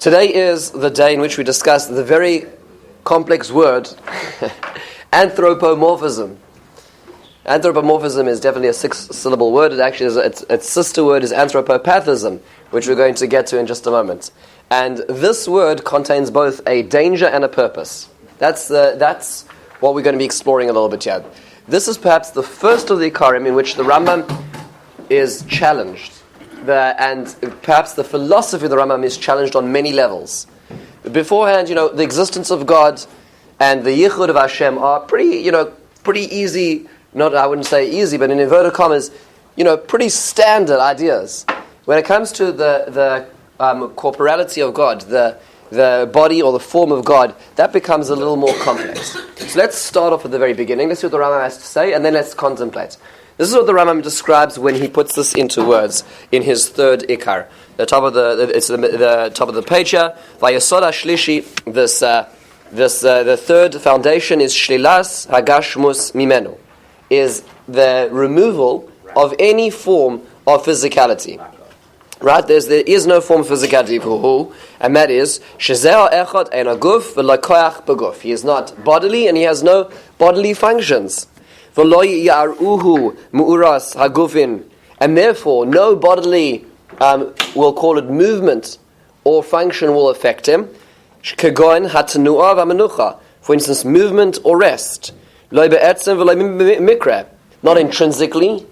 Today is the day in which we discuss the very complex word, anthropomorphism. Anthropomorphism is definitely a six-syllable word. It actually is its sister word is anthropopathism, which we're going to get to in just a moment. And this word contains both a danger and a purpose. That's what we're going to be exploring a little bit here. This is perhaps the first of the Ikarim in which the Rambam is challenged. And perhaps the philosophy of the Rambam is challenged on many levels. Beforehand, the existence of God and the Yichud of Hashem are pretty easy. Not, I wouldn't say easy, but in inverted commas, pretty standard ideas. When it comes to the corporality of God, the body or the form of God, that becomes a little more complex. So let's start off at the very beginning. Let's see what the Rambam has to say, and then let's contemplate. This is what the Rambam describes when he puts this into words in his third Ikar. The top of the top of the page here. Vayesod Shlishi. The third foundation is Shlilas Hagashmus Mimenu, is the removal of any form of physicality. Right? There is no form of physicality for who, and that is Shezeh Echad Ein Aguf V'Lo Koach B'Guf. He is not bodily, and he has no bodily functions. V'Lo Ya'aruhu Mu'uras Hagufin, and therefore no bodily, we'll call it movement or function, will affect him. Kagoin Hatanu'a V'Menucha, for instance, movement or rest. Lo Be'etzem V'Lo Mikra, not intrinsically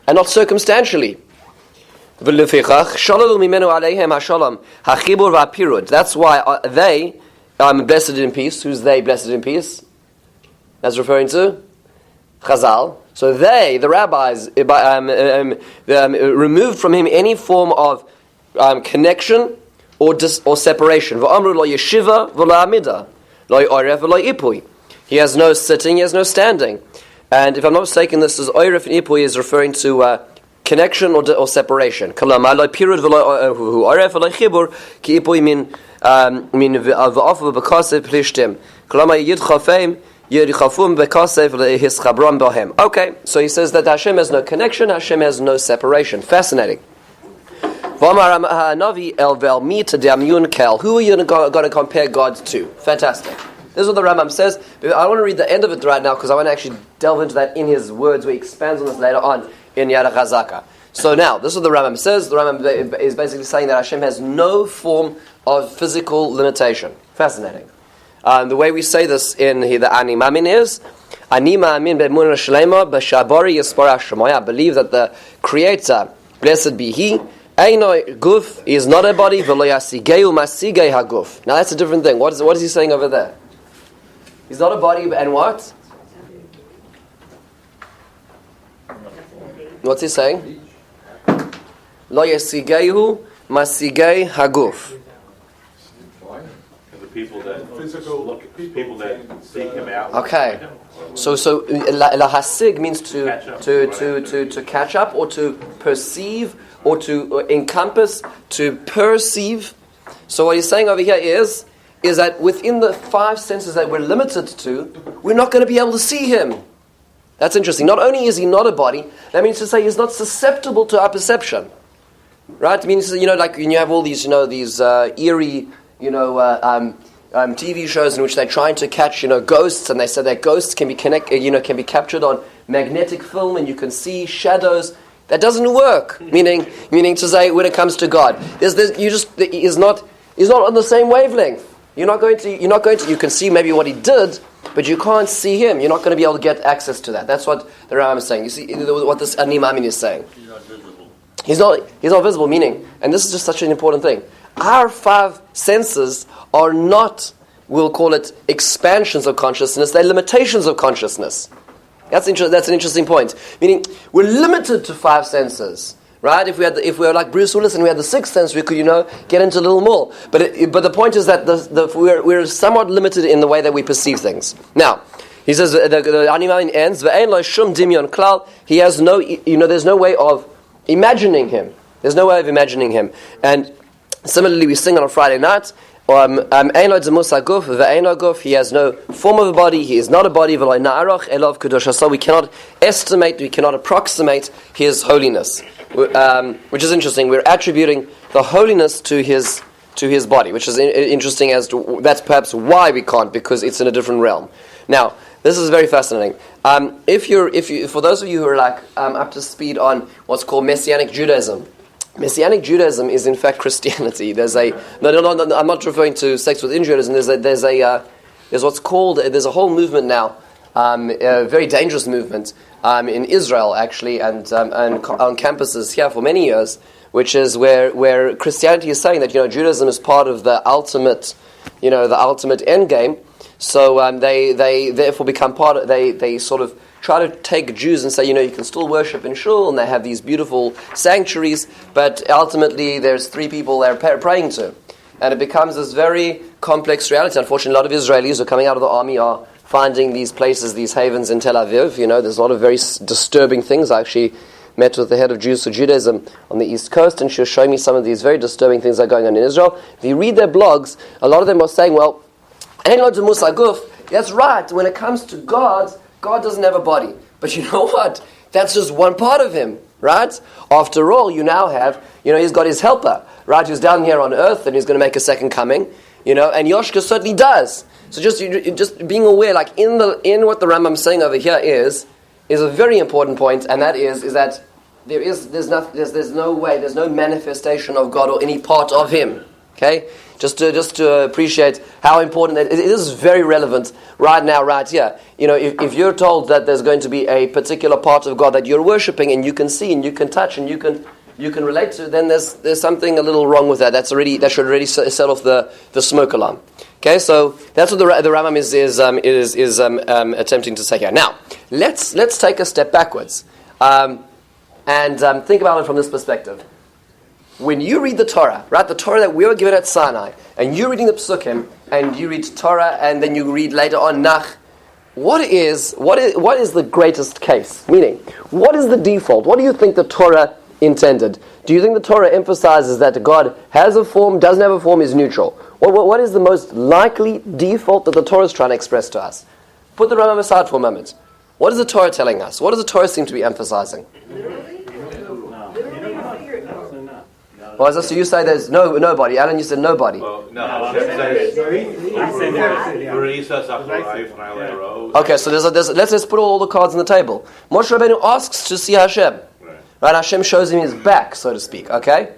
and not circumstantially. That's why they, blessed in peace. Who's they, blessed in peace? That's referring to Chazal. So they, the rabbis, removed from him any form of connection or separation. He has no sitting, he has no standing. And if I'm not mistaken, this is Oiref and Ipui is referring to connection or separation. So he says that Hashem has no connection, Hashem has no separation. Fascinating. Who are you going to compare God to? Fantastic. This is what the Rambam says. I want to read the end of it right now because I want to actually delve into that in his words where he expands on this later on in Yad HaChazaka. So now, this is what the Rambam says. The Rambam is basically saying that Hashem has no form of physical limitation. Fascinating. The way we say this in the Ani Mamin is, Ani Ma'amin be'emunah shlema b'shabari yispara shemoy. I believe that the Creator, blessed be He, Eino guf, is not a body, v'lo yasigeu masigei haguf. Now that's a different thing. What is he saying over there? He's not a body, and what? What's he saying? Lo yasigeu masigei haguf. The people that seek him out. Okay, so lahasig means to catch up or to perceive or to encompass, to perceive. So what he's saying over here is that within the five senses that we're limited to, we're not going to be able to see him. That's interesting. Not only is he not a body, that means to say he's not susceptible to our perception. Right? It means, like when you have all these, these eerie, TV shows in which they're trying to catch, ghosts, and they say that ghosts can be can be captured on magnetic film, and you can see shadows. That doesn't work. Meaning to say, when it comes to God, he's not on the same wavelength. You're not going to. You can see maybe what he did, but you can't see him. You're not going to be able to get access to that. That's what the Rambam is saying. You see what this Ani Mamin is saying. He's not visible. He's not visible. Meaning, and this is just such an important thing. Our five senses are not, we'll call it, expansions of consciousness. They're limitations of consciousness. That's an interesting point. Meaning, we're limited to five senses, right? If we were like Bruce Willis and we had the sixth sense, we could, get into a little more. But the point is that we're somewhat limited in the way that we perceive things. Now, he says the animal ends. He has no, there's no way of imagining him. There's no way of imagining him. And similarly, we sing on a Friday night. He has no form of a body. He is not a body. We cannot estimate. We cannot approximate his holiness, which is interesting. We're attributing the holiness to his to his body, which is interesting as to that's perhaps why we can't, because it's in a different realm. Now, this is very fascinating. If you, for those of you who are like up to speed on what's called Messianic Judaism, Messianic Judaism is in fact Christianity. There's a no. I'm not referring to sex within Judaism. There's what's called, there's a whole movement now, a very dangerous movement in Israel actually, and on campuses here for many years, which is where Christianity is saying that Judaism is part of the ultimate end game. So they therefore become part of, they sort of try to take Jews and say, you can still worship in shul, and they have these beautiful sanctuaries, but ultimately there's three people they're praying to. And it becomes this very complex reality. Unfortunately, a lot of Israelis who are coming out of the army are finding these places, these havens in Tel Aviv. There's a lot of very disturbing things. I actually met with the head of Jews for Judaism on the East Coast, and she was showing me some of these very disturbing things that are going on in Israel. If you read their blogs, a lot of them are saying, well, that's right, when it comes to God doesn't have a body. But you know what? That's just one part of him, right? After all, you now have, he's got his helper, right, who's down here on earth, and he's going to make a second coming, and Yoshka certainly does. So just being aware, like in what the Rambam's saying over here is a very important point, and that is that there's no manifestation of God or any part of him. Okay? Just to appreciate how important it is very relevant right now, right here. If you're told that there's going to be a particular part of God that you're worshipping and you can see and you can touch and you can relate to, then there's something a little wrong with that. That should already set off the smoke alarm. Okay, so that's what the Rambam is attempting to say here. Now, let's take a step backwards and think about it from this perspective. When you read the Torah, right, the Torah that we were given at Sinai, and you're reading the Psukim, and you read Torah, and then you read later on Nach, what is the greatest case? Meaning, what is the default? What do you think the Torah intended? Do you think the Torah emphasizes that God has a form, doesn't have a form, is neutral? What is the most likely default that the Torah is trying to express to us? Put the Rambam aside for a moment. What is the Torah telling us? What does the Torah seem to be emphasizing? Well, so you say there's nobody. Alan, you said nobody. Well, no. Okay, so let's put all the cards on the table. Moshe Rabbeinu asks to see Hashem. Right? Hashem shows him his back, so to speak. Okay.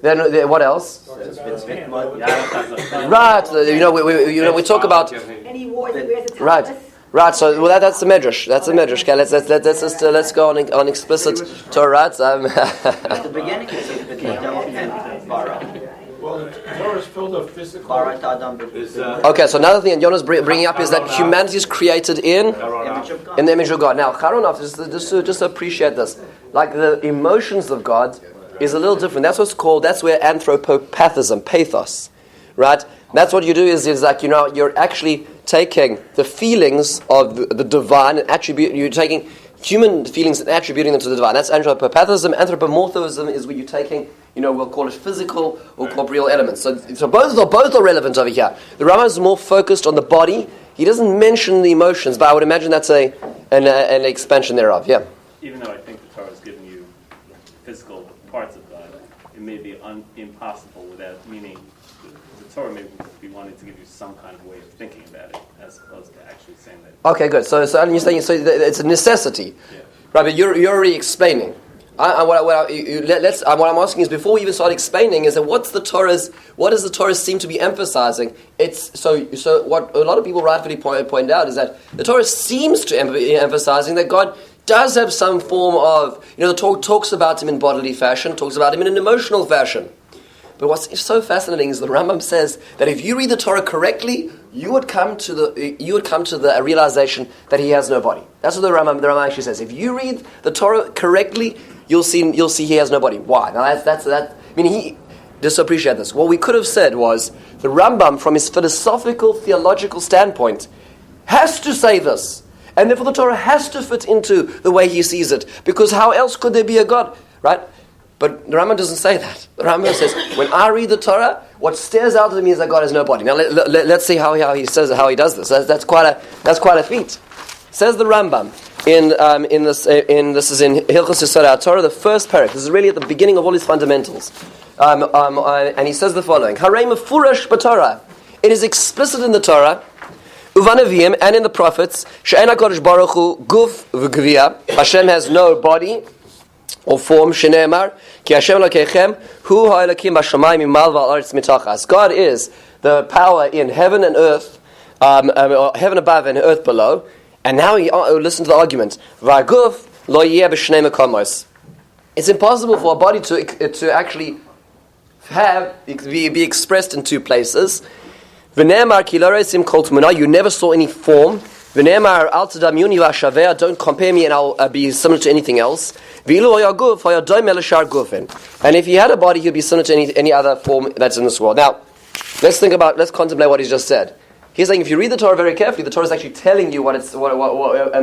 Then what else? Right. We talk about. Right. So that's the medrash. That's the medrash. Okay. Let's go on explicit Torah. At the beginning, well, the Torah is filled with physical. Okay, so another thing that Yonah's bringing up is that humanity is created in the image of God. Now, Charonov, just to appreciate this, like the emotions of God is a little different. That's where anthropopathism, pathos, right? That's what you do is like, you're actually taking the feelings of the divine and you're taking human feelings and attributing them to the divine. That's anthropopathism. Anthropomorphism is where you're taking, we'll call it physical or corporeal elements. So both are relevant over here. The Rambam is more focused on the body. He doesn't mention the emotions, but I would imagine that's an expansion thereof. Yeah. Even though I think the Torah is giving you physical parts of God, it may be impossible without meaning. The Torah may be wanting to give you some kind of way of thinking about it, as opposed to actually saying that. Okay, good. So you're saying it's a necessity, yeah. Right? But you're already explaining. What I'm asking is, before we even start explaining, is that what does the Torah seem to be emphasizing? It's so what a lot of people rightfully point out is that the Torah seems to be emphasizing that God does have some form of, the Torah talks about him in bodily fashion, talks about him in an emotional fashion. But what's so fascinating is the Rambam says that if you read the Torah correctly, you would come to the realization that he has no body. That's what the Rambam actually says. If you read the Torah correctly, you'll see he has no body. Why? Now that's. I mean, just appreciate this. What we could have said was the Rambam, from his philosophical, theological standpoint, has to say this, and therefore the Torah has to fit into the way he sees it, because how else could there be a God, right? But the Rambam doesn't say that. The Rambam says, when I read the Torah, what stares out to me is that God has no body. Now let's see how he does this. That's quite a feat. Says the Rambam this is in Hilchos Yesod HaTorah, the first parak. This is really at the beginning of all his fundamentals. And he says the following: Harei mefurash b'Torah. It is explicit in the Torah, uvanavim, and in the prophets. She'en HaKadosh Baruch Hu guf v'gvia. Hashem has no body or form. Shene'emar ki Hashem Elokeichem hu ha'elokim b'shamayim imal v'aretz mitachas. God is the power in heaven and earth, heaven above and earth below. And now listen to the argument. V'aguf lo yeh b'shnei mekomos. It's impossible for a body to actually be expressed in two places. V'ne'emar ki lo resim kol tmuna. You never saw any form. V'ne'emar al tadamyuni v'ashaveh. Don't compare me and I'll be similar to anything else. V'ilu hayaguf hayadom elashar gufin. And if he had a body, he'd be similar to any other form that's in this world. Now, let's contemplate what he's just said. He's saying if you read the Torah very carefully, the Torah is actually telling you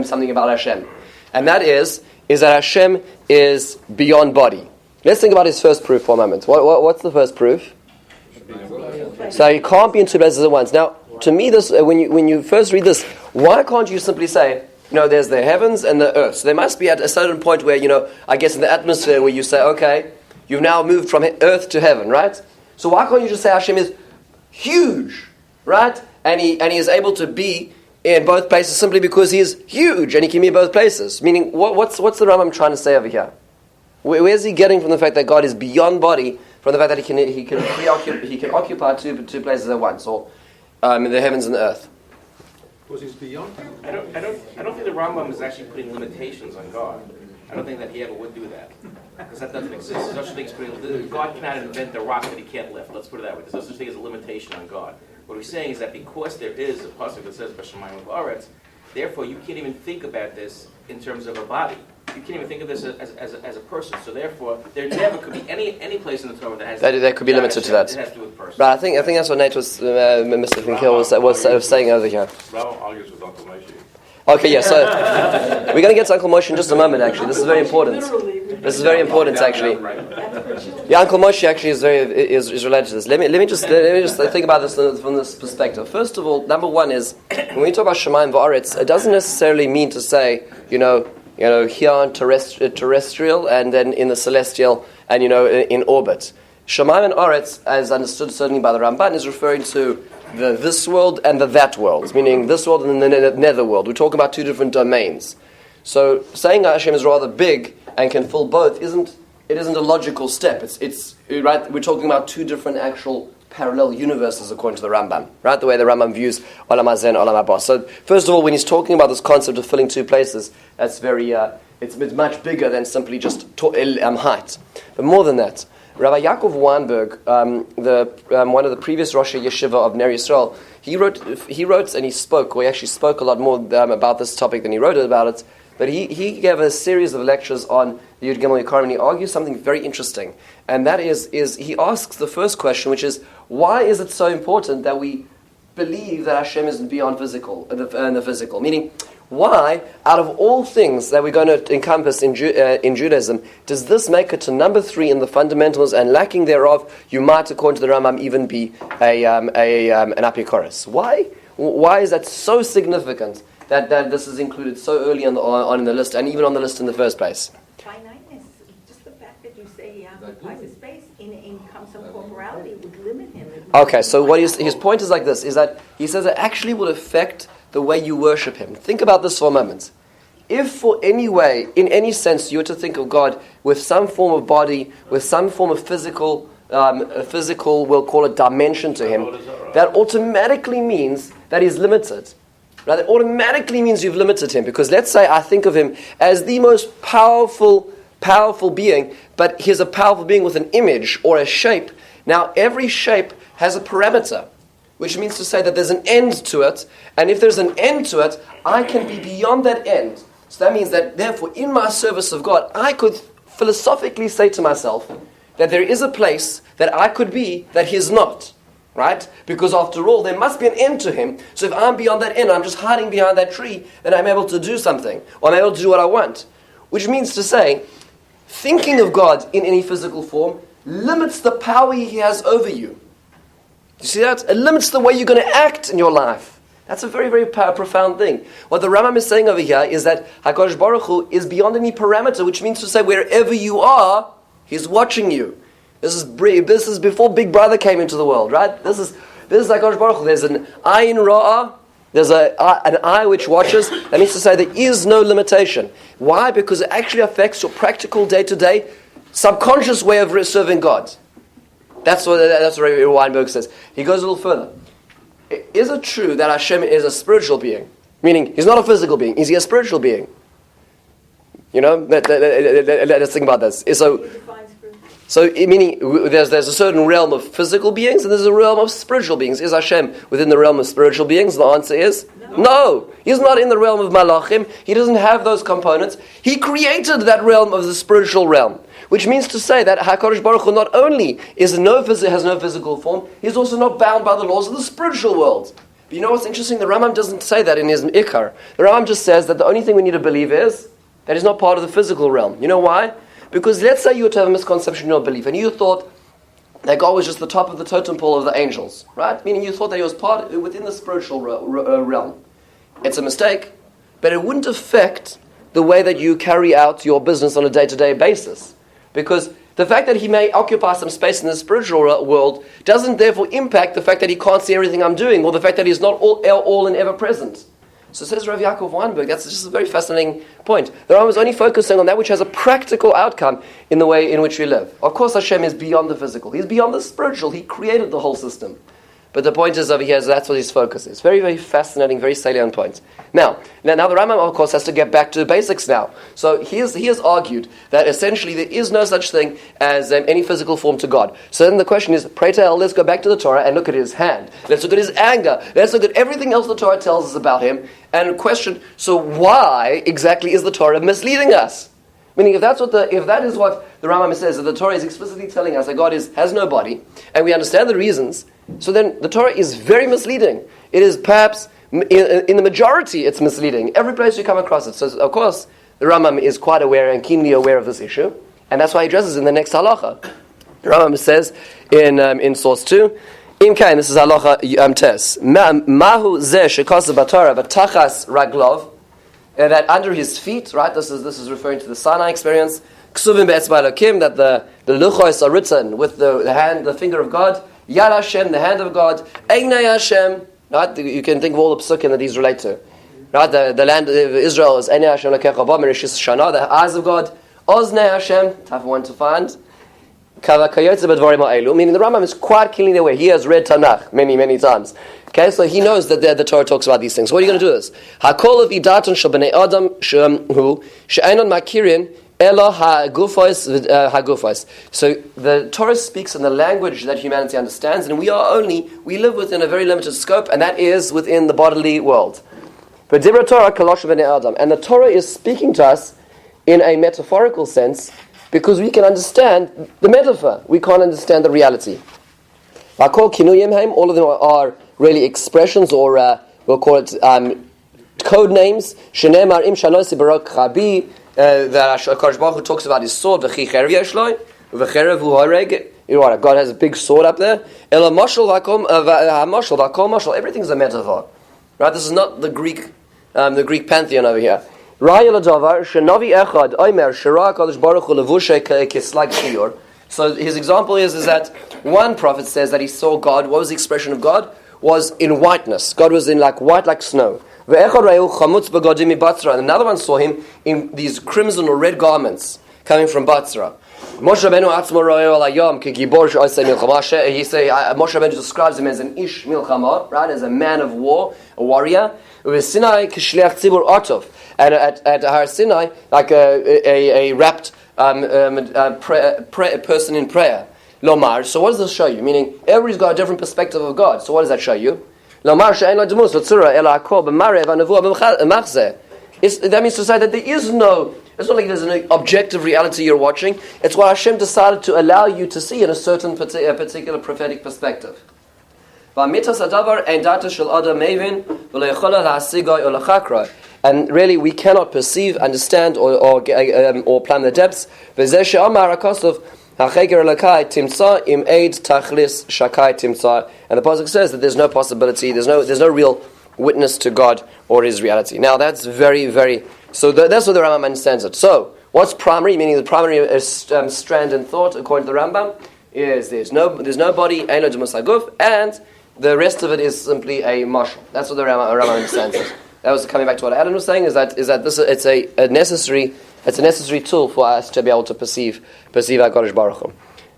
something about Hashem, and that is that Hashem is beyond body. Let's think about his first proof for a moment. What's the first proof? So he can't be in two places at once. Now, to me, this when you first read this, why can't you simply say, there's the heavens and the earth? So there must be at a certain point where, I guess in the atmosphere where you say, okay, you've now moved from earth to heaven, right? So why can't you just say Hashem is huge, right? And he is able to be in both places simply because he is huge and he can be in both places. Meaning, what's the Rambam trying to say over here? Where's he getting from the fact that God is beyond body, from the fact that he can occupy two places at once, or the heavens and the earth? Because he's beyond. I don't think the Rambam is actually putting limitations on God. I don't think that he ever would do that, because that doesn't exist. There's no such thing as putting, God cannot invent a rock that he can't lift. Let's put it that way. There's no such thing as a limitation on God. What we're saying is that because there is a pasuk that says B'Shamayim V'Aretz, therefore you can't even think about this in terms of a body. You can't even think of this as a person. So therefore, there never could be any place in the Torah that has that could be limited to that. It has to do with person. Right. I think that's what Nate was, Mr. Finkill was saying over here. Rambam argues with Uncle Moshe. Okay, yeah. So we're going to get to Uncle Moshe in just a moment. Actually, this is very important. This is very important, actually. Yeah, Uncle Moshe actually is related to this. Let me just think about this from this perspective. First of all, number one is when we talk about Shemayim V'Aretz, it doesn't necessarily mean to say here on terrestrial and then in the celestial and in orbit. Shemayim and Aretz, as understood certainly by the Ramban, is referring to this world and the that world, meaning this world and the nether world. We're talking about two different domains. So saying Hashem is rather big and can fill both isn't a logical step. It's right. We're talking about two different actual parallel universes according to the Rambam, right? The way the Rambam views Olam Hazeh and Olam Haba. So first of all, when he's talking about this concept of filling two places, that's very it's much bigger than simply just height. But more than that, Rabbi Yaakov Weinberg, one of the previous Rosh Yeshiva of Ner Yisrael, he wrote and he spoke, or he actually spoke a lot more about this topic than he wrote about it, but he gave a series of lectures on the Yud Gimel Yikarim, and he argues something very interesting, and that is he asks the first question, which is, why is it so important that we believe that Hashem is beyond the physical? Meaning, why, out of all things that we're going to encompass in Judaism, does this make it to number 3 in the fundamentals, and lacking thereof, you might, according to the Rambam, even be an apikoros? Why is that so significant that this is included so early on in the list, and even on the list in the first place? Finiteness, just the fact that you say he occupies a space in some corporality would limit him. Okay, so what his point is like this, is that he says it actually will affect the way you worship him. Think about this for a moment. If for any way, in any sense, you were to think of God with some form of body, with some form of physical, we'll call it dimension to him, that automatically means that he's limited. Right? That automatically means you've limited him. Because let's say I think of him as the most powerful being, but he's a powerful being with an image or a shape. Now, every shape has a parameter, which means to say that there's an end to it, and if there's an end to it, I can be beyond that end. So that means that, therefore, in my service of God, I could philosophically say to myself that there is a place that I could be that He is not, right? Because after all, there must be an end to Him. So if I'm beyond that end, I'm just hiding behind that tree, then I'm able to do something, or I'm able to do what I want. Which means to say, thinking of God in any physical form limits the power He has over you. You see that? It limits the way you're going to act in your life. That's a very, very profound thing. What the Rambam is saying over here is that HaKadosh Baruch Hu is beyond any parameter, which means to say wherever you are, He's watching you. This is before Big Brother came into the world, right? This is HaKadosh Baruch Hu. There's an ayin ra'ah. There's an eye which watches. That means to say there is no limitation. Why? Because it actually affects your practical day-to-day, subconscious way of serving God. That's what Weinberg says. He goes a little further. Is it true that Hashem is a spiritual being? Meaning, He's not a physical being. Is He a spiritual being? You know, let's think about this. So, meaning, there's a certain realm of physical beings and there's a realm of spiritual beings. Is Hashem within the realm of spiritual beings? The answer is no. He's not in the realm of malachim. He doesn't have those components. He created that realm of the spiritual realm. Which means to say that HaKadosh Baruch Hu not only has no physical form, He's also not bound by the laws of the spiritual world. But you know what's interesting? The Rambam doesn't say that in his Ikar. The Rambam just says that the only thing we need to believe is that He's not part of the physical realm. You know why? Because let's say you were to have a misconception in your belief, and you thought that God was just the top of the totem pole of the angels, right? Meaning you thought that He was part within the spiritual realm. It's a mistake, but it wouldn't affect the way that you carry out your business on a day-to-day basis. Because the fact that He may occupy some space in the spiritual world doesn't therefore impact the fact that He can't see everything I'm doing, or the fact that He's not all and ever present. So says Rav Yaakov Weinberg, that's just a very fascinating point. The Rambam is only focusing on that which has a practical outcome in the way in which we live. Of course Hashem is beyond the physical. He's beyond the spiritual. He created the whole system. But the point is over here, that's what his focus is. Very, very fascinating, very salient point. Now the Rambam, of course, has to get back to the basics now. So he has argued that essentially there is no such thing as any physical form to God. So then the question is, pray to hell, let's go back to the Torah and look at His hand. Let's look at His anger. Let's look at everything else the Torah tells us about Him and question, so why exactly is the Torah misleading us? Meaning, if that is what the Rambam says, that the Torah is explicitly telling us that God has no body, and we understand the reasons, so then the Torah is very misleading. It is perhaps, in the majority, it's misleading. Every place you come across it. So, of course, the Rambam is quite aware and keenly aware of this issue, and that's why he addresses in the next halacha. The Rambam says in source 2, Im kain, this is halacha tes, mahu zeh shekasav b'Torah v'tachas raglov, that under his feet, right? This is referring to the Sinai experience. Ksuvim be'etzba Elokim, that the luchos are written with the finger of God. Yad Hashem, the hand of God. Einay Hashem, right? You can think of all the psukim that these relate to, right? The land of Israel is Einay Hashem lekecha ba merishis shana, the eyes of God. Oznei Hashem, tough one to find. Kava kayotze b'dvarim ha'elu, meaning the Rambam is quite keenly aware. He has read Tanakh many, many times. Okay, so he knows that the Torah talks about these things. What are you going to do this? Hakol of idaton shel bnei adam hu she'enon makirin ela hagufos. So the Torah speaks in the language that humanity understands, and we live within a very limited scope, and that is within the bodily world. But Dibra Torah kalosh bnei adam, and the Torah is speaking to us in a metaphorical sense because we can understand the metaphor. We can't understand the reality. Hakol kinuyim haim, all of them are really expressions, or we'll call it code names. Shenemar im shalosi barak chabi, that HaKadosh Baruch Hu talks about his sword. V'chi cherev yeshloi, v'cherev hu hareg. You know what? God has a big sword up there. Ela mashal v'kol mashal. Everything's a metaphor, right? This is not the Greek pantheon over here. Ra'ya l'davar shenavi echad omer shera HaKadosh Baruch Hu levushay kislag shiur. So his example is that one prophet says that he saw God. What was the expression of God? Was in whiteness. God was in white like snow. And another one saw him in these crimson or red garments coming from Batzra. Moshe Rabbeinu describes him as an ish milchama, right, as a man of war, a warrior. And at Har Sinai, like a rapt person in prayer. Lomar. So what does this show you? Meaning, everybody's got a different perspective of God. So what does that show you? Lomar she'ein lo demus v'tzura ela hakol b'marev ha'nevuah b'machzeh. That means to say that there is no. It's not like there's an objective reality you're watching. It's what Hashem decided to allow you to see in a certain particular prophetic perspective. And really, we cannot perceive, understand, or plan the depths. And the pasuk says that there's no possibility, there's no real witness to God or His reality. Now that's very, very. So that's what the Rambam understands it. So what's primary? Meaning the primary strand in thought, according to the Rambam, is there's no body, ein lo demus haguf, and the rest of it is simply a mashal. That's what the Rambam understands it. That was coming back to what Adam was saying. Is that this it's a necessary tool for us to be able to perceive HaKadosh Baruch Hu.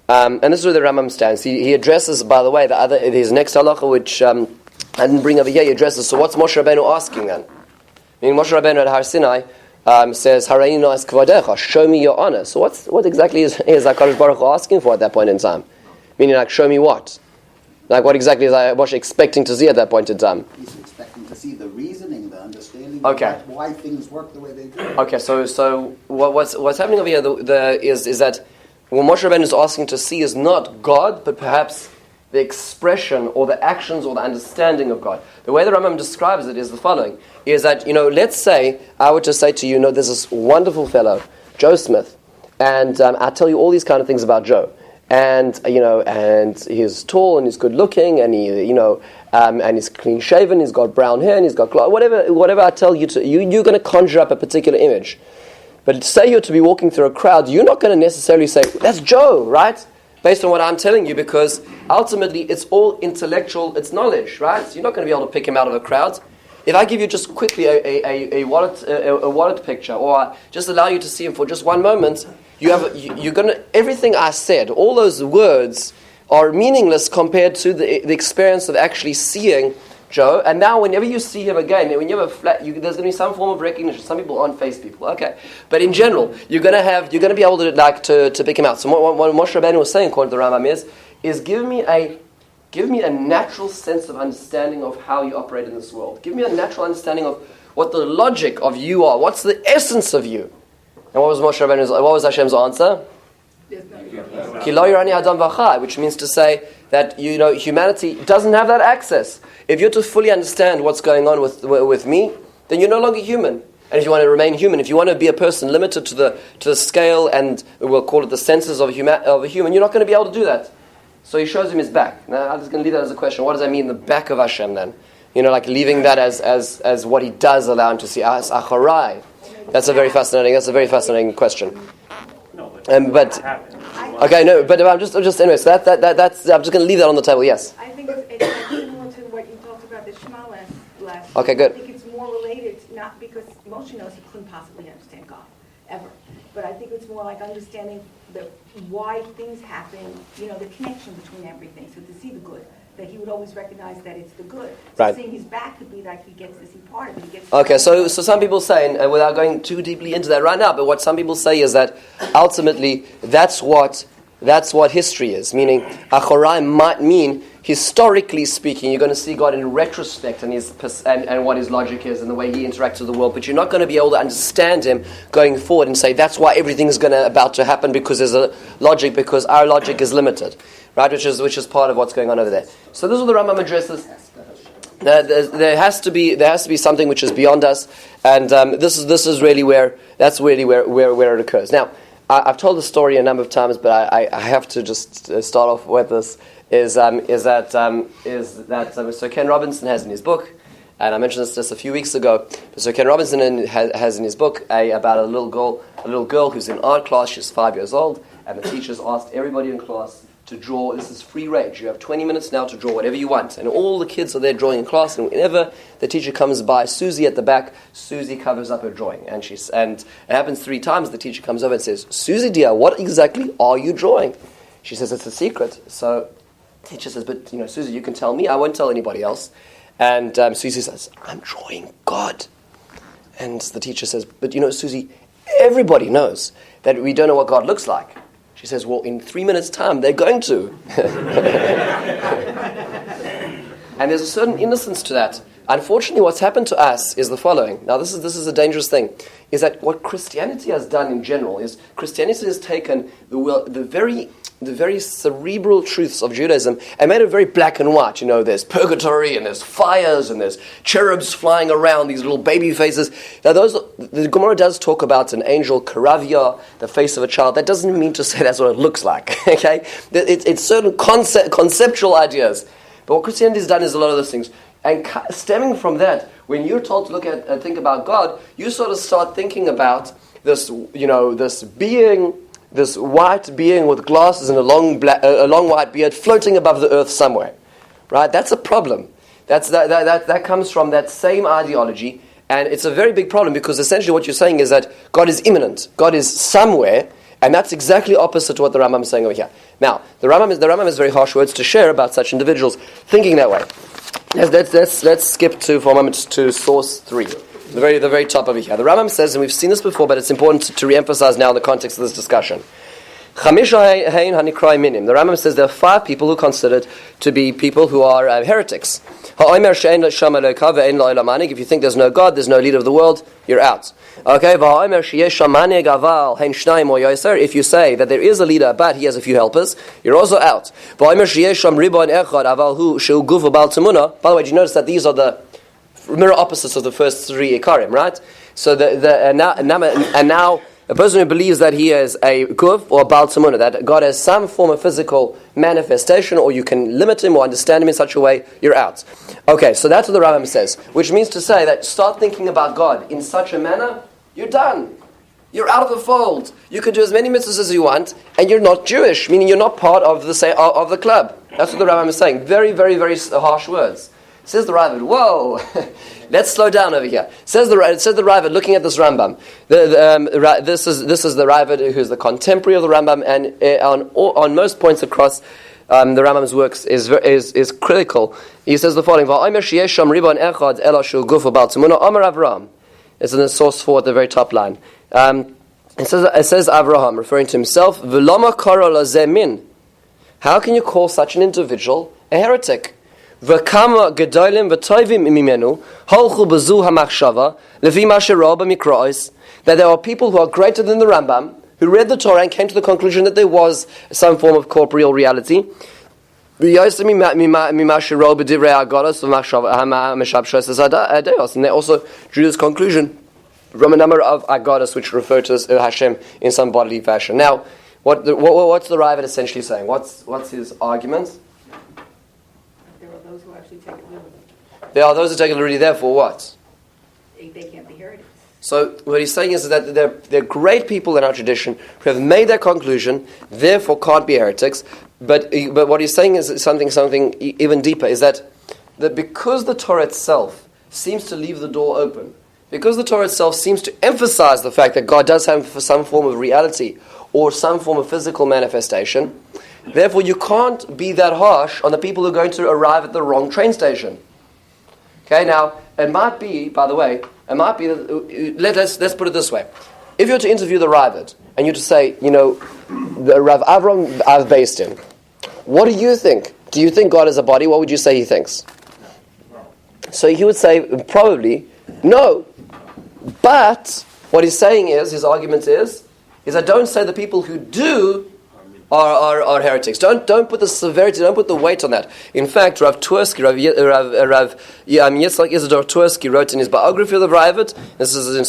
And this is where the Rambam stands. He addresses, by the way, his next halacha, which I didn't bring over here. He addresses. So what's Moshe Rabbeinu asking then? I mean, Moshe Rabbeinu at Har Sinai says, "Hareini no'as kvadecha," show me your honor. So what exactly is HaKadosh Baruch Hu asking for at that point in time? Meaning, like, show me what? Like, what exactly is Moshe expecting to see at that point in time? He's expecting to see the reasoning, the understanding Okay. of why things work the way they do. Okay, so what's happening over here is that what Moshe Rabbeinu is asking to see is not God, but perhaps the expression or the actions or the understanding of God. The way the Rambam describes it is the following: is that, let's say I were to say to you, there's this wonderful fellow, Joe Smith, and I tell you all these kind of things about Joe. And and he's tall and he's good looking, and and he's clean shaven. He's got brown hair and he's got whatever I tell you you're going to conjure up a particular image. But say you're to be walking through a crowd, you're not going to necessarily say that's Joe, right? Based on what I'm telling you, because ultimately it's all intellectual, it's knowledge, right? So you're not going to be able to pick him out of a crowd. If I give you just quickly a wallet picture, or just allow you to see him for just one moment, you're gonna everything I said, all those words are meaningless compared to the experience of actually seeing Joe. And now, whenever you see him again, when you have a flat, there's going to be some form of recognition. Some people aren't face people, okay, but in general, you're going to be able to pick him out. So what Moshe Rabbeinu was saying, according to the Rambam, is give me a natural sense of understanding of how you operate in this world. Give me a natural understanding of what the logic of you are. What's the essence of you? And what was Hashem's answer? Ki lo yirani adam v'chai, which means to say that humanity doesn't have that access. If you're to fully understand what's going on with me, then you're no longer human. And if you want to remain human, if you want to be a person limited to the scale and we'll call it the senses of a human, you're not going to be able to do that. So he shows him his back. Now I'm just going to leave that as a question. What does that mean, the back of Hashem then? Like leaving that as what he does allow him to see. As acharai. That's a very fascinating question. No, but I'm just anyway. So that's I'm just going to leave that on the table. Yes. I think it's similar to what you talked about the Shema last. Okay, good. I think it's more related, not because Moshe knows he couldn't possibly understand God ever, but I think it's more like understanding why things happen. The connection between everything. So to see the good, that he would always recognize that it's the good. So right. seeing his back could be like he gets to see part of it. Okay, so some people say, and without going too deeply into that right now, but what some people say is that ultimately that's what history is. Meaning, Achorai might mean, historically speaking, you're going to see God in retrospect and what his logic is and the way he interacts with the world, but you're not going to be able to understand him going forward and say that's why everything's about to happen, because there's a logic, because our logic is limited. Right, which is part of what's going on over there. So this is what the Rambam addresses. There has to be something which is beyond us, and this is really where it occurs. Now, I've told the story a number of times, but I have to just start off with this. Is that Sir Ken Robinson has in his book, and I mentioned this just a few weeks ago. But Sir Ken Robinson has in his book about a little girl who's in art class. She's 5 years old, and the teachers asked everybody in class to draw. This is free range. You have 20 minutes now to draw whatever you want. And all the kids are there drawing in class, and whenever the teacher comes by, Susie at the back, Susie covers up her drawing. And it happens 3 times. The teacher comes over and says, "Susie dear, what exactly are you drawing?" She says, "It's a secret." So the teacher says, "But Susie, you can tell me. I won't tell anybody else." And Susie says, "I'm drawing God." And the teacher says, "But Susie, everybody knows that we don't know what God looks like." She says, "Well, in 3 minutes' time, they're going to." And there's a certain innocence to that. Unfortunately, what's happened to us is the following. Now, this is a dangerous thing. Is that what Christianity has done in general is Christianity has taken the very cerebral truths of Judaism and made it very black and white. There's purgatory and there's fires and there's cherubs flying around, these little baby faces. Now, the Gemara does talk about an angel, karavia, the face of a child. That doesn't mean to say that's what it looks like. Okay, it's certain conceptual ideas. But what Christianity has done is a lot of those things. And stemming from that, when you're told to look at and think about God, you sort of start thinking about this, this being this white being with glasses and a long white beard floating above the earth somewhere. Right? That's a problem. That comes from that same ideology, and it's a very big problem because essentially what you're saying is that God is immanent. God is somewhere, and that's exactly opposite to what the Rambam is saying over here. Now, the Rambam has very harsh words to share about such individuals thinking that way. Let's skip for a moment to source 3, the very top over here. The Rambam says, and we've seen this before, but it's important to re-emphasize now in the context of this discussion. The Rambam says there are 5 people who are considered to be people who are heretics. If you think there's no God, there's no leader of the world, you're out. Okay? If you say that there is a leader, but he has a few helpers, you're also out. By the way, do you notice that these are the mirror opposites of the first 3 Ikarim, right? So now a person who believes that he is a guf or a Baal Tzimuna, that God has some form of physical manifestation, or you can limit him or understand him in such a way, you're out. Okay, so that's what the Rambam says, which means to say that start thinking about God in such a manner, you're done. You're out of the fold. You can do as many mitzvahs as you want, and you're not Jewish, meaning you're not part of the club. That's what the Rambam is saying. Very, very, very harsh words. Says the Ravid, whoa, let's slow down over here. Says the Ravid, looking at this Rambam. This is the Ravid who's the contemporary of the Rambam, and on most points across the Rambam's works is critical. He says the following: it's in the source 4 at the very top line. It says Avraham, referring to himself, how can you call such an individual a heretic? That there are people who are greater than the Rambam, who read the Torah and came to the conclusion that there was some form of corporeal reality. And they also drew this conclusion from a number of agadas which refer to as Hashem in some bodily fashion. Now, what's the Ravid essentially saying? What's his argument? There are those who actually take it literally. There are those who take it literally, therefore what? They can't be heretics. So what he's saying is that there are great people in our tradition who have made that conclusion, therefore can't be heretics. But what he's saying is something even deeper, is that because the Torah itself seems to leave the door open, because the Torah itself seems to emphasize the fact that God does have some form of reality or some form of physical manifestation, therefore you can't be that harsh on the people who are going to arrive at the wrong train station. Okay, now, it might be, by the way, let's put it this way. If you're to interview the Ravid, and you're to say, the Rav Avram I've based in, what do you think? Do you think God is a body? What would you say he thinks? So he would say, probably, no. But what he's saying is, his argument is that don't say the people who do are heretics. Don't put the severity, don't put the weight on that. In fact, Rav Twersky, Rav Yitzchak Isidore Twersky wrote in his biography of the Ravid, this is in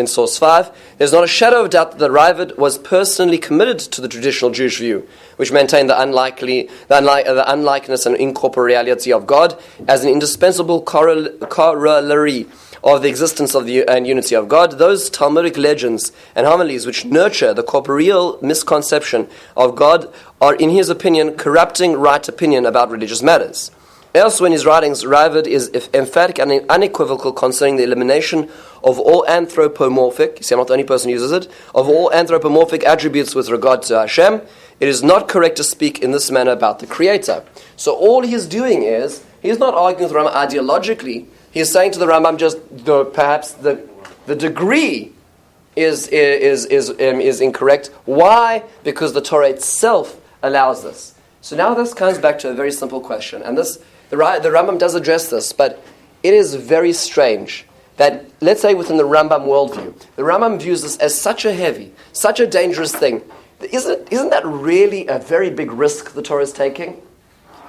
source 5, there's not a shadow of doubt that the Ravid was personally committed to the traditional Jewish view, which maintained the unlikeness and incorporeality of God as an indispensable corollary of the existence of and unity of God. Those Talmudic legends and homilies which nurture the corporeal misconception of God are, in his opinion, corrupting right opinion about religious matters. Elsewhere in his writings, Ravid is emphatic and unequivocal concerning the elimination of all anthropomorphic, you see I'm not the only person who uses it, of all anthropomorphic attributes with regard to Hashem. It is not correct to speak in this manner about the Creator. So all he's doing is, he's not arguing with Rambam ideologically. He's saying to the Rambam just perhaps the degree is incorrect. Why? Because the Torah itself allows this. So now this comes back to a very simple question, and the Rambam does address this, but it is very strange that, let's say within the Rambam worldview, the Rambam views this as such a heavy, such a dangerous thing. Isn't that really a very big risk the Torah is taking?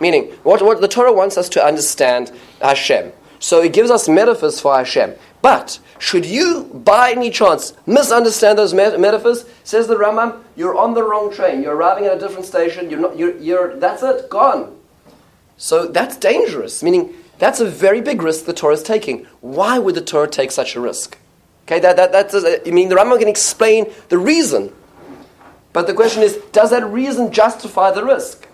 Meaning, what the Torah wants us to understand Hashem. So it gives us metaphors for Hashem. But should you, by any chance, misunderstand those metaphors, says the Rambam, you're on the wrong train. You're arriving at a different station. That's it, gone. So that's dangerous. Meaning, that's a very big risk the Torah is taking. Why would the Torah take such a risk? Okay, the Rambam can explain the reason. But the question is, does that reason justify the risk?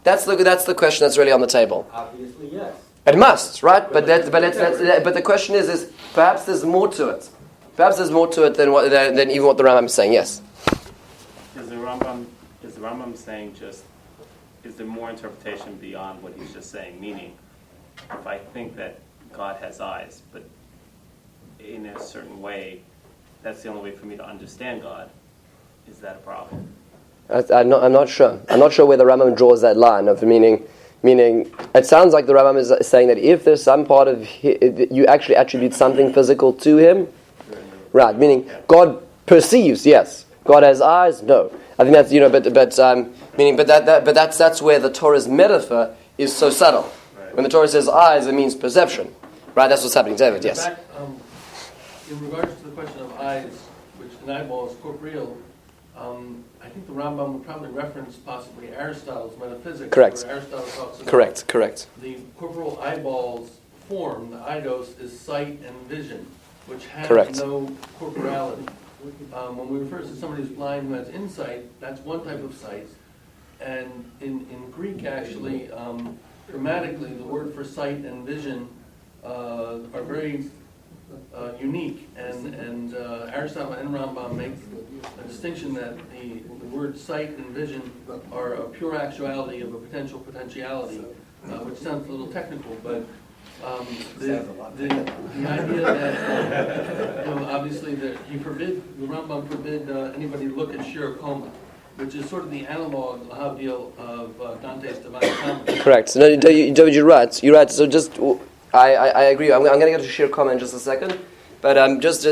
That's the question that's really on the table. Obviously, yes. It must, right? But the question is perhaps there's more to it. Perhaps there's more to it than even what the Rambam is saying. Yes. Is the Rambam saying is there more interpretation beyond what he's just saying? Meaning, if I think that God has eyes, but in a certain way, that's the only way for me to understand God, is that a problem? I'm not sure. I'm not sure where the Rambam draws that line of meaning. It sounds like the Rambam is saying that if there's some part of you actually attribute something physical to him, right? Meaning God perceives, yes. God has eyes, no. I think that's that's where the Torah's metaphor is so subtle. Right. When the Torah says eyes, it means perception, right? That's what's happening, David. Yes. In fact, in regards to the question of eyes, which an eyeball is corporeal, I think the Rambam would probably reference possibly Aristotle's metaphysics. Correct. Where Aristotle talks about Correct. The corporal eyeball's form, the eidos, is sight and vision, which has no corporality. When we refer to somebody who's blind who has insight, that's one type of sight. And in Greek, actually, grammatically, the word for sight and vision are very unique. And Aristotle and Rambam make a distinction that the word sight and vision are a pure actuality of a potential potentiality, which sounds a little technical, but the idea that obviously the Rambam forbid anybody to look at Shir Koma, which is sort of the analog Lahavdil of Dante's Divine Comedy. Correct. So, no, you're right. You're right. So just I agree. I'm going to get to Shir Koma in just a second, but just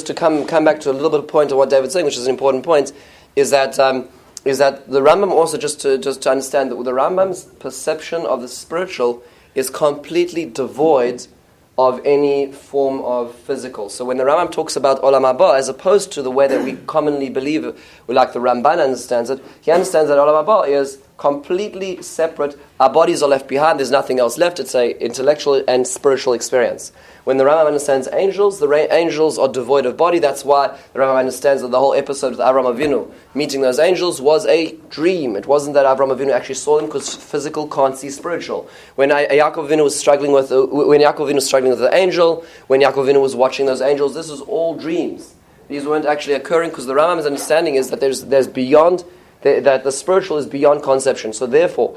to come back to a little bit of point of what David's saying, which is an important point, is that the Rambam also just to understand that the Rambam's perception of the spiritual is completely devoid of any form of physical. So when the Rambam talks about Olam Haba, as opposed to the way that we commonly believe, like the Ramban understands it, he understands that Olam Haba is completely separate. Our bodies are left behind. There's nothing else left. It's a intellectual and spiritual experience. When the Rambam understands angels, angels are devoid of body. That's why the Rambam understands that the whole episode with Avram Avinu meeting those angels was a dream. It wasn't that Avram Avinu actually saw them, because physical can't see spiritual. When Yaakov Avinu was struggling with the angel, when Yaakov Avinu was watching those angels, this was all dreams. These weren't actually occurring, because the Rambam's understanding is that there's beyond that the spiritual is beyond conception. So therefore,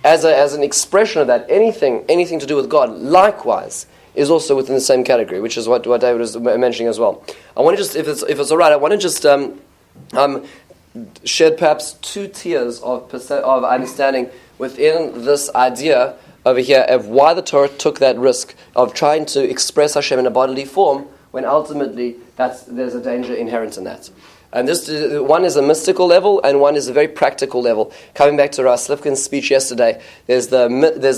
as an expression of that, anything to do with God, likewise, is also within the same category, which is what David was mentioning as well. I want to just, if it's all right, I want to just shed perhaps two tiers of understanding within this idea over here of why the Torah took that risk of trying to express Hashem in a bodily form, when ultimately there's a danger inherent in that. And this one is a mystical level, and one is a very practical level. Coming back to Ras Lifkin's speech yesterday, there's the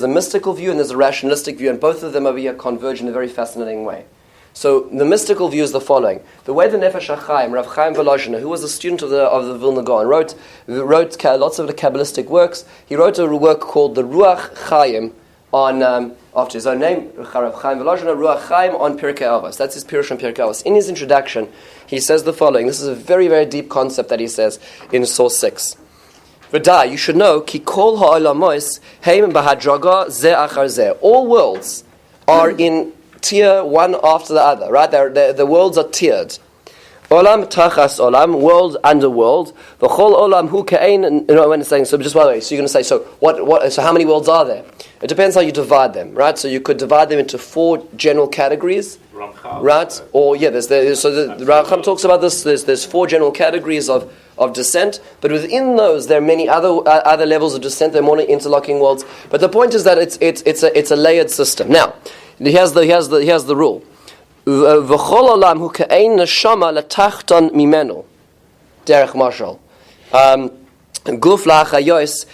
mystical view and there's the rationalistic view, and both of them over here converge in a very fascinating way. So the mystical view is the following: the way the Nefesh HaChaim, Rav Chaim Volozhiner, who was a student of the Vilna Gaon, wrote lots of the Kabbalistic works. He wrote a work called the Ruach Chaim on after his own name, Rav Chaim Volozhiner, Ruach Chaim on Pirkei Avos. That's his Pirush on Pirkei Avos. In his introduction, he says the following. This is a very, very deep concept that he says in source 6. V'dai, you should know, ki kol ha'olamos heim b'hadraga ze achar ze. All worlds are in tier one after the other, right? The worlds are tiered. Olam tachas olam, world under world. V'chol olam hu ke'ein. When it's saying, so just by the way, so you're going to say, so what? So how many worlds are there? It depends how you divide them, right? So you could divide them into 4 general categories, right? Or the Ramchal talks about this. There's 4 general categories of descent, but within those there are many other levels of descent. They're more interlocking worlds. But the point is that it's a layered system. Now, here's the rule. V'chol olam hu ke'ein neshama letachton mimenu. Derech mashal. Guf la'achayos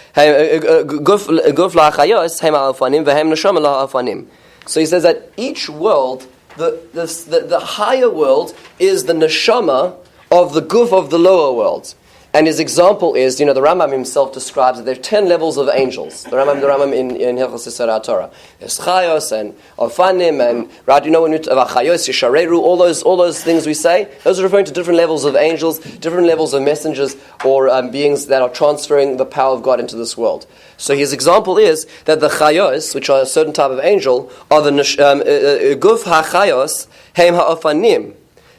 hem ha'afanim v'hem neshama la'afanim. So he says that each world, the higher world is the neshama of the guf of the lower world. And his example is, the Rambam himself describes that there are 10 levels of angels. The Rambam in Hilchos Yisrael Torah. There's Chayos and Ofanim and, right, when we Chayos, Yishareru, all those things we say, those are referring to different levels of angels, different levels of messengers or beings that are transferring the power of God into this world. So his example is that the Chayos, which are a certain type of angel, are the Guf HaChayos, Heim HaOfanim.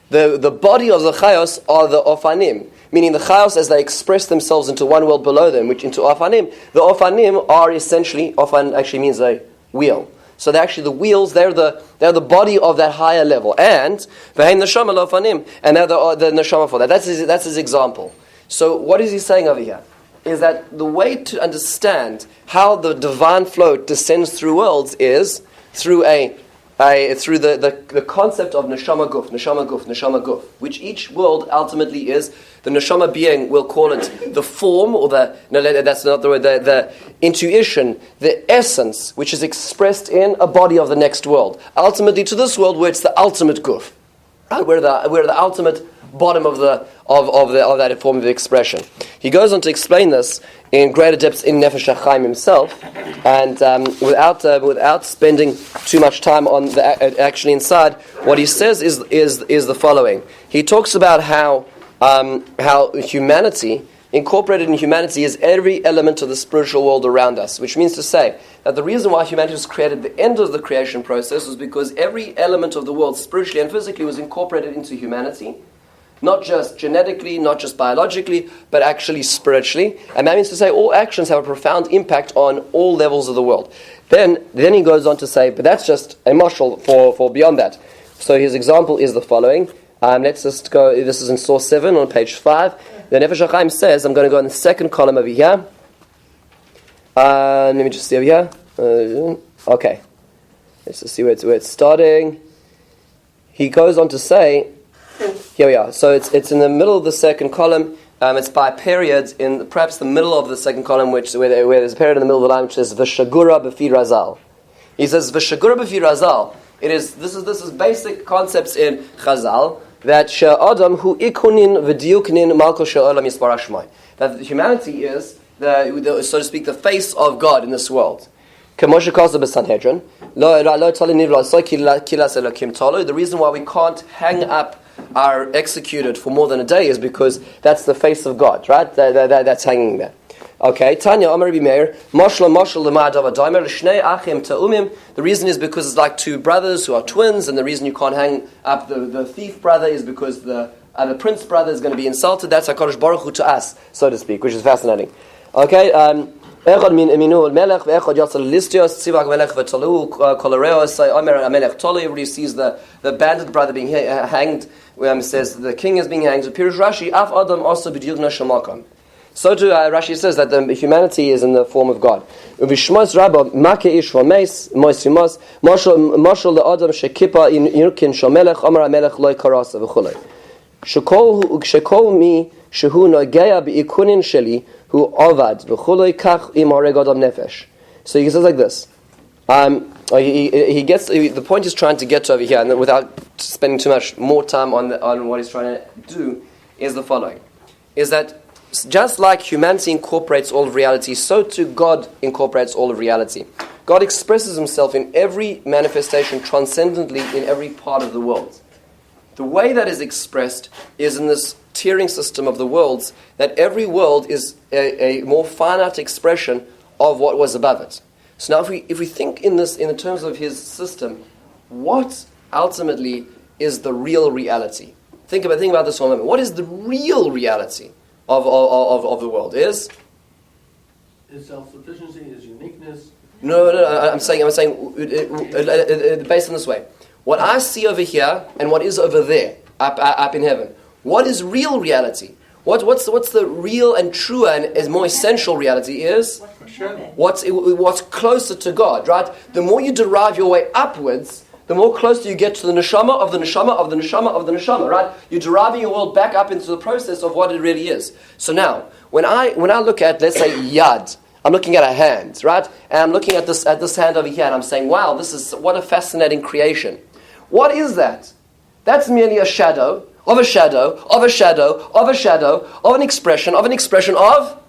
The body of the Chayos are the Ofanim. Meaning the Chayos, as they express themselves into one world below them, which into Ofanim, the Ofanim are essentially, Ofan actually means a wheel. So they're actually the wheels, they're the body of that higher level. And V'heim Neshama Ofanim, and they're the Neshama for that. That's his example. So what is he saying over here? Is that the way to understand how the divine flow descends through worlds is through through the concept of neshama guf, which each world ultimately is the neshama being. We'll call it the form, or that's not the word. The intuition, the essence, which is expressed in a body of the next world. Ultimately, to this world, where it's the ultimate guf, right? We're the ultimate bottom of that form of expression. He goes on to explain this in greater depths in Nefesh HaChaim himself, and without spending too much time on actually inside, what he says is the following. He talks about how humanity, incorporated in humanity, is every element of the spiritual world around us, which means to say that the reason why humanity was created at the end of the creation process was because every element of the world, spiritually and physically, was incorporated into humanity. Not just genetically, not just biologically, but actually spiritually. And that means to say all actions have a profound impact on all levels of the world. Then he goes on to say, but that's just a mashal for beyond that. So his example is the following. Let's just go, this is in source 7 on page 5. The Nefesh HaChaim says, I'm going to go in the second column over here. Let me just see over here. Okay. Let's just see where it's starting. He goes on to say, here we are. So it's in the middle of the second column. It's by periods in perhaps the middle of the second column, where there's a period in the middle of the line which says V'shagura b'fi razal. He says V'shagura b'fi razal. This is basic concepts in Chazal that she'adam hu ikunin v'diuknin malko she'olam yispar hashmai. That humanity is the so to speak the face of God in this world. The reason why we can't hang up are executed for more than a day is because that's the face of God, right? That's hanging there. Okay, Tanya Amar Rabbi Meir, Mashla Lema'adav Adaimer Shnei Achim Ta'umim. The reason is because it's like two brothers who are twins, and the reason you can't hang up the thief brother is because the prince brother is going to be insulted. That's HaKadosh Baruch Hu to us, so to speak, which is fascinating. Okay, Echad min eminu melech ve'echad yatzal listios tzivak melech v'talu kolareo say Omer Amelech Tolu. Everybody sees the bandit brother being hanged. Says the king is being hanged. Pirush Rashi Af Adam also b'diugna shamakam. So too Rashi says that the humanity is in the form of God. Uvishmos Rabba make ish v'meis moisimos mashal le'adam shekipa in yirkin shamelech Omer Amelech loy karasa v'chulei. Shekol mi shehu nogea b'ikunin sheli hu avad v'chulei kach im hareg adam nefesh. So he says like this. He gets the point he's trying to get to over here, and without spending too much more time on what he's trying to do, is the following: is that just like humanity incorporates all of reality, so too God incorporates all of reality. God expresses himself in every manifestation transcendently in every part of the world. The way that is expressed is in this tiering system of the worlds, that every world is a more finite expression of what was above it. So now if we think in the terms of his system, what ultimately is the real reality? Think about this for a moment. What is the real reality of the world? Is self-sufficiency, is uniqueness. No, I'm saying based on this way. What I see over here and what is over there, up in heaven. What is real reality? What's the real and true and is more essential reality is what's closer to God, right? The more you derive your way upwards, the more closer you get to the neshama of the neshama of the neshama of the neshama, right? You're deriving your world back up into the process of what it really is. So now, when I look at, let's say, yad, I'm looking at a hand, right? And I'm looking at this hand over here, and I'm saying, wow, what a fascinating creation. What is that? That's merely a shadow of a shadow, of a shadow, of a shadow, of an expression of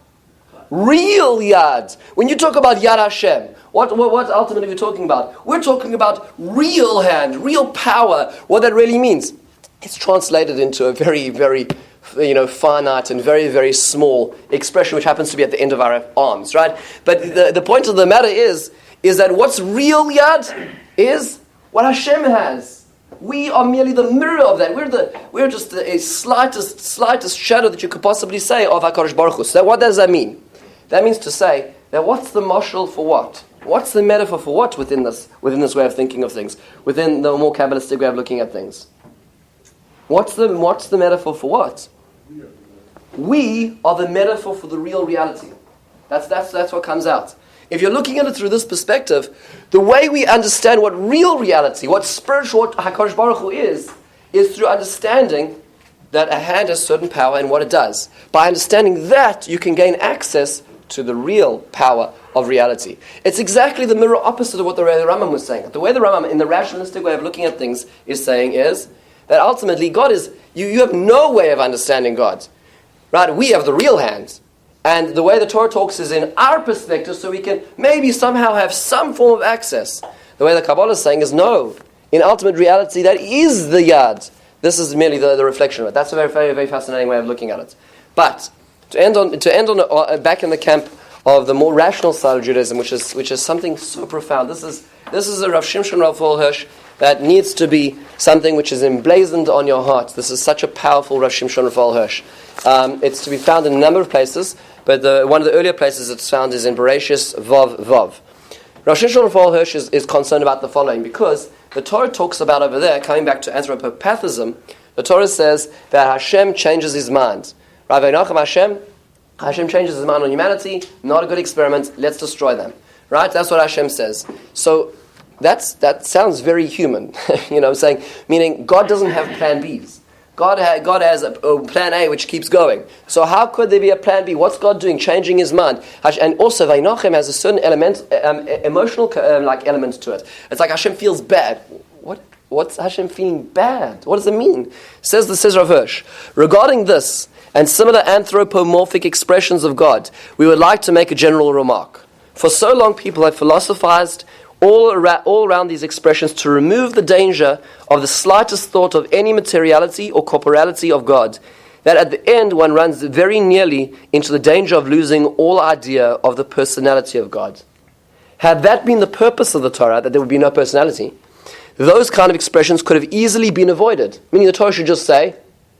real Yad. When you talk about Yad Hashem, what ultimately are we talking about? We're talking about real hand, real power, what that really means. It's translated into a very, very finite and very, very small expression, which happens to be at the end of our arms, right? But the point of the matter is that what's real Yad is what Hashem has. We are merely the mirror of that. We're just the slightest shadow that you could possibly say of HaKadosh Baruch Hu. So what does that mean? That means to say that what's the mashal for what? What's the metaphor for what within this way of thinking of things? Within the more Kabbalistic way of looking at things? What's the metaphor for what? We are the metaphor for the real reality. That's what comes out. If you're looking at it through this perspective, the way we understand what real reality, what spiritual, what HaKadosh Baruch Hu is through understanding that a hand has certain power and what it does. By understanding that, you can gain access to the real power of reality. It's exactly the mirror opposite of what the Rambam was saying. The way the Rambam, in the rationalistic way of looking at things, is saying is that ultimately God is, you have no way of understanding God. Right? We have the real hand. And the way the Torah talks is in our perspective, so we can maybe somehow have some form of access. The way the Kabbalah is saying is no. In ultimate reality, that is the Yad. This is merely the reflection of it. That's a very, very, very fascinating way of looking at it. But to end on back in the camp of the more rational side of Judaism, which is something so profound. This is a Rav Shimshon Raphael Hirsch that needs to be something which is emblazoned on your heart. This is such a powerful Rav Shimshon Raphael Hirsch. It's to be found in a number of places, but one of the earlier places it's found is in Bereshis Vav Vav. Rav Shimshon Raphael Hirsch is concerned about the following, because the Torah talks about over there, coming back to Anthropomorphism, the Torah says that Hashem changes his mind. Rav Einachem Hashem changes his mind on humanity, not a good experiment, let's destroy them. Right? That's what Hashem says. So that sounds very human, I'm saying, meaning God doesn't have plan Bs. God has a plan A which keeps going. So how could there be a plan B? What's God doing? Changing his mind. And also, Vaynachem has a certain element, emotional element to it. It's like Hashem feels bad. What's Hashem feeling bad? What does it mean? Says Rav Hirsch. Regarding this and similar anthropomorphic expressions of God, we would like to make a general remark. For so long people have philosophized all around these expressions to remove the danger of the slightest thought of any materiality or corporality of God, that at the end one runs very nearly into the danger of losing all idea of the personality of God. Had that been the purpose of the Torah, that there would be no personality, those kind of expressions could have easily been avoided. Meaning the Torah should just say,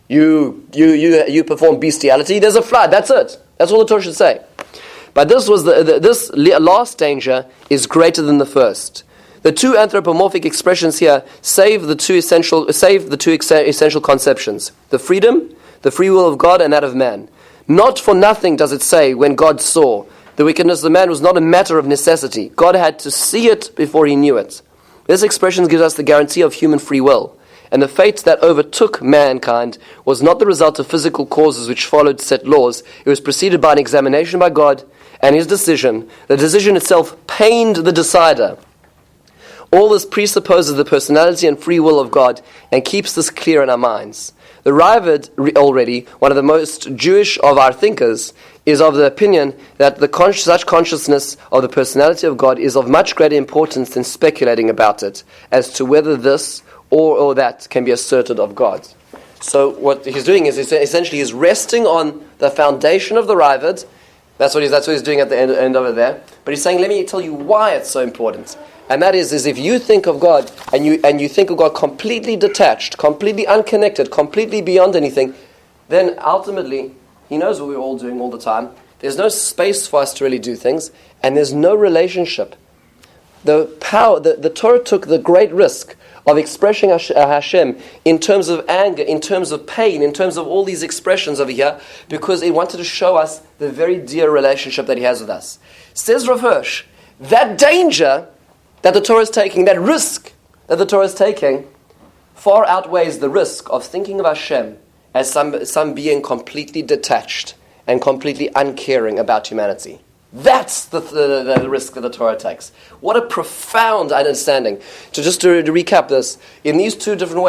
you perform bestiality, there's a flood, that's it. That's all the Torah should say. But this last danger is greater than the first. The two anthropomorphic expressions here save the two essential conceptions: the free will of God, and that of man. Not for nothing does it say, when God saw, the wickedness of man was not a matter of necessity. God had to see it before he knew it. This expression gives us the guarantee of human free will. And the fate that overtook mankind was not the result of physical causes which followed set laws. It was preceded by an examination by God and his decision. The decision itself pained the decider. All this presupposes the personality and free will of God and keeps this clear in our minds. The Raavad, already one of the most Jewish of our thinkers, is of the opinion that such consciousness of the personality of God is of much greater importance than speculating about it as to whether this or that can be asserted of God. So what he's doing is essentially he's resting on the foundation of the Raavad. That's what he's doing at the end over there. But he's saying, let me tell you why it's so important. And that is if you think of God and you think of God completely detached, completely unconnected, completely beyond anything, then ultimately he knows what we're all doing all the time. There's no space for us to really do things, and there's no relationship. The Torah took the great risk of expressing Hashem in terms of anger, in terms of pain, in terms of all these expressions over here, because it wanted to show us the very dear relationship that he has with us. Says Rav Hirsch, that danger that the Torah is taking, that risk that the Torah is taking, far outweighs the risk of thinking of Hashem as some being completely detached and completely uncaring about humanity. That's the risk that the Torah takes. What a profound understanding. To recap this, in these two different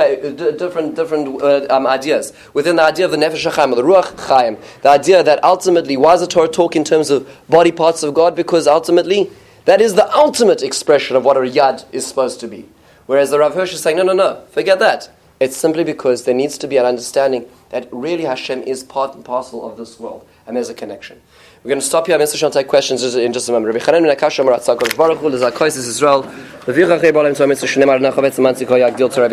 ideas, within the idea of the Nefesh HaChaim, or the Ruach Chaim, the idea that ultimately, why does the Torah talk in terms of body parts of God? Because ultimately, that is the ultimate expression of what a yad is supposed to be. Whereas the Rav Hirsch is saying, no, forget that. It's simply because there needs to be an understanding that really Hashem is part and parcel of this world, and there's a connection. We're going to stop here. Mr. Shon, take questions in just a moment. Rabbi Chanan ben Akasha, Marat Tzakor Baruch Hu, Lezakois Israel, Levicha Chei Balaim Tzom Mitzvah Shneimar Nachavets Mantziko Yagdil Torah